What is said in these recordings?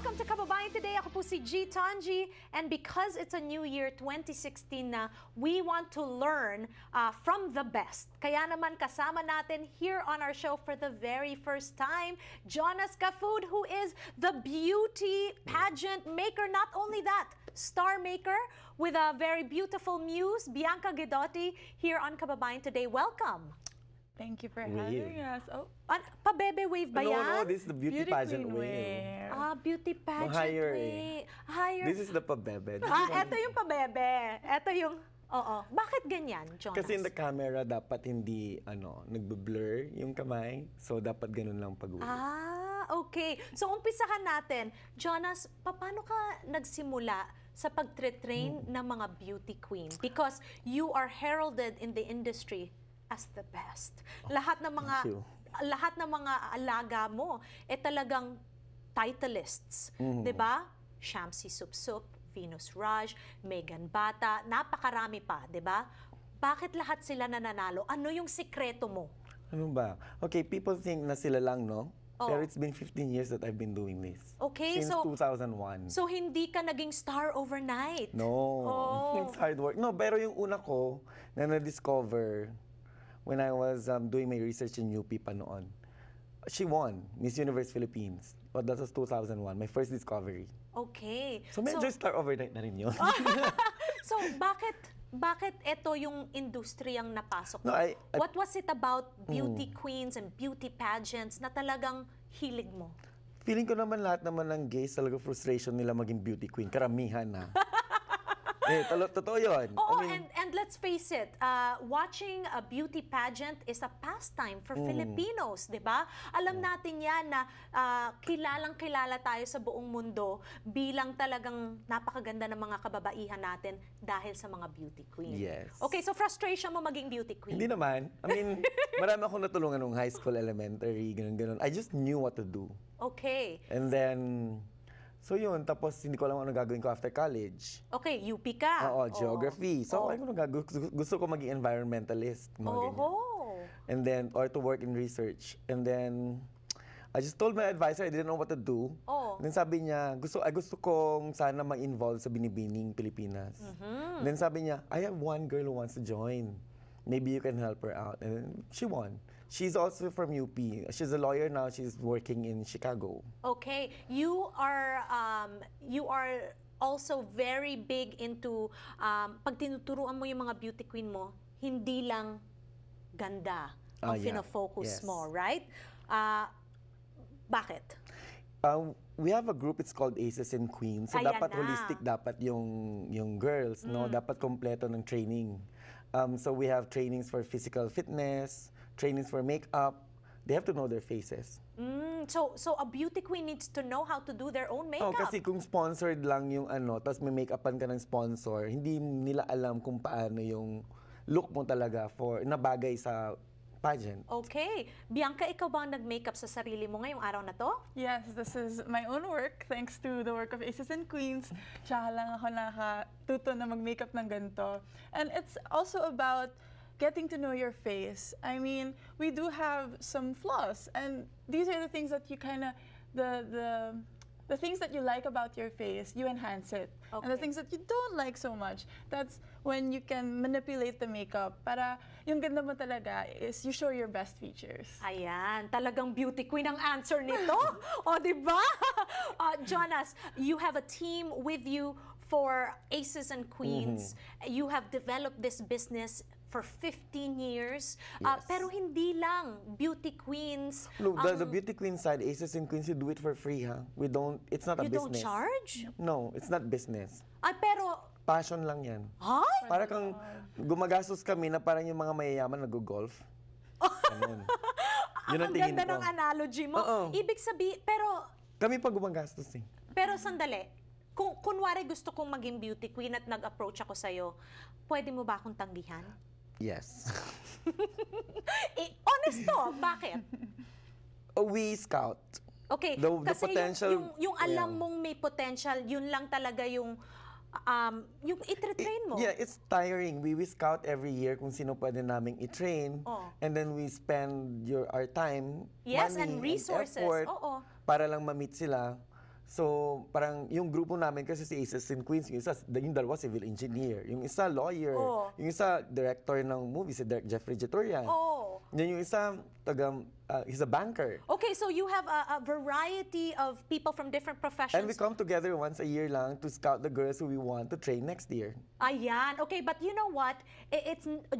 Welcome to Kababayan Today. Ako po si G. Tanji. And because it's a new year, 2016 na, we want to learn from the best. Kaya naman kasama natin here on our show for the very first time, Jonas Cafood, who is the beauty pageant maker. Not only that, star maker with a very beautiful muse, Bianca Guidotti, here on Kababayan Today. Welcome. Thank you for having us. Oh, pa-bebe wave ba yan? No, this is the beauty pageant way. Beauty pageant higher way. Higher. This is the pabebe. Eto yung pabebe. Eto yung, oo. Bakit ganyan, Jonas? Kasi in the camera, dapat hindi, nagbe-blur yung kamay. So, dapat ganun lang pag-uwi. Okay. So, umpisahan natin. Jonas, paano ka nagsimula sa pagtre-train ng mga beauty queen? Because you are heralded in the industry as the best. Lahat ng mga alaga mo talagang titleists, 'di ba? Shamsi Supsup, Venus Raj, Megan Bata, napakarami pa, 'di ba? Bakit lahat sila nananalo? Ano yung sikreto mo? Ano ba? Okay, people think na sila lang, no? Pero it's been 15 years that I've been doing this. Okay, since 2001. So hindi ka naging star overnight? No. It's hard work. No, pero yung una ko na na-discover when I was doing my research in UP pa noon, she won Miss Universe Philippines. But that was 2001, my first discovery. Okay. So medyo star overnight na rin yun. So bakit ito yung industriyang napasok mo? No, What was it about beauty queens and beauty pageants na talagang hilig mo? Feeling ko naman lahat naman ng gays talaga frustration nila maging beauty queen. Karamihan na. Totoo yun. Oo, and let's face it, watching a beauty pageant is a pastime for Filipinos, di ba? Alam natin yan na kilalang-kilala tayo sa buong mundo bilang talagang napakaganda ng mga kababaihan natin dahil sa mga beauty queen. Yes. Okay, so frustration mo maging beauty queen? Hindi naman. I mean, marami akong natulungan nung high school, elementary, ganun-ganun. I just knew what to do. Okay. And then, so yun, tapos hindi ko alam ano gagawin ko after college. Okay, UP ka. Oo, geography. So gusto ko maging environmentalist. Mga ganyan. And then, or to work in research. And then, I just told my advisor I didn't know what to do. And then sabi niya, gusto kong sana mag-involve sa Binibining Pilipinas. And then sabi niya, I have one girl who wants to join. Maybe you can help her out. And then she won. She's also from UP. She's a lawyer now. She's working in Chicago. Okay. You are also very big into, pag tinuturuan mo yung mga beauty queen mo, hindi lang ganda ang fina-focus mo, right? Bakit? We have a group, it's called Aces and Queens. So dapat holistic dapat yung girls, no? Dapat kompleto ng training. So we have trainings for physical fitness, trainings for makeup. They have to know their faces. So a beauty queen needs to know how to do their own makeup? Kasi kung sponsored lang yung tapos may make-upan ka ng sponsor, hindi nila alam kung paano yung look mo talaga na bagay sa pageant. Okay. Bianca, ikaw ba ang nag-makeup sa sarili mo ngayong araw na to? Yes, this is my own work thanks to the work of Aces and Queens. Tsaka lang ako nakatuto na mag-makeup ng ganito. And it's also about getting to know your face. I mean, we do have some flaws, and these are the things that you kind of, the things that you like about your face, you enhance it. Okay. And the things that you don't like so much, that's when you can manipulate the makeup para yung ganda mo talaga is you show your best features. Ayan, talagang beauty queen ang answer nito. O, diba? Jonas, you have a team with you for Aces and Queens. You have developed this business for 15 years. Yes. Pero hindi lang beauty queens. No, the beauty queen side, Aces and Queens, you do it for free, ha? It's not a business. You don't charge? No, it's not business. Pero passion lang yan. Para kang gumagastos kami na parang yung mga mayayaman nag-golf. Ganun. Yun ang tingin ko. Ang ganda ng analogy mo. Ibig sabihin, pero kami pa gumagastos eh. Pero sandali, kung kunwari gusto kong maging beauty queen at nag-approach ako sa'yo, pwede mo ba akong tanggihan? Yes. Honest to, bakit? We scout. Okay, kasi yung alam mong may potential, yun lang talaga yung i-train mo. Yeah, it's tiring. We scout every year kung sino pwede naming i-train. And then we spend our time, money, and resources. and effort para lang ma-meet sila. So, parang yung grupo namin kasi si Aces and Queens, yung dalawa civil engineer, yung isa lawyer, yung isa director ng movie, si Direk Jeffrey Jetorian. Then yung isa, he's a banker. Okay, so you have a variety of people from different professions. And we come together once a year lang to scout the girls who we want to train next year. Ayan. Okay, but you know what?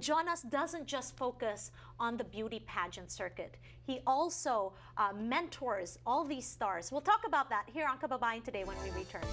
Jonas doesn't just focus on the beauty pageant circuit. He also mentors all these stars. We'll talk about that here on Kababayan Today when we return.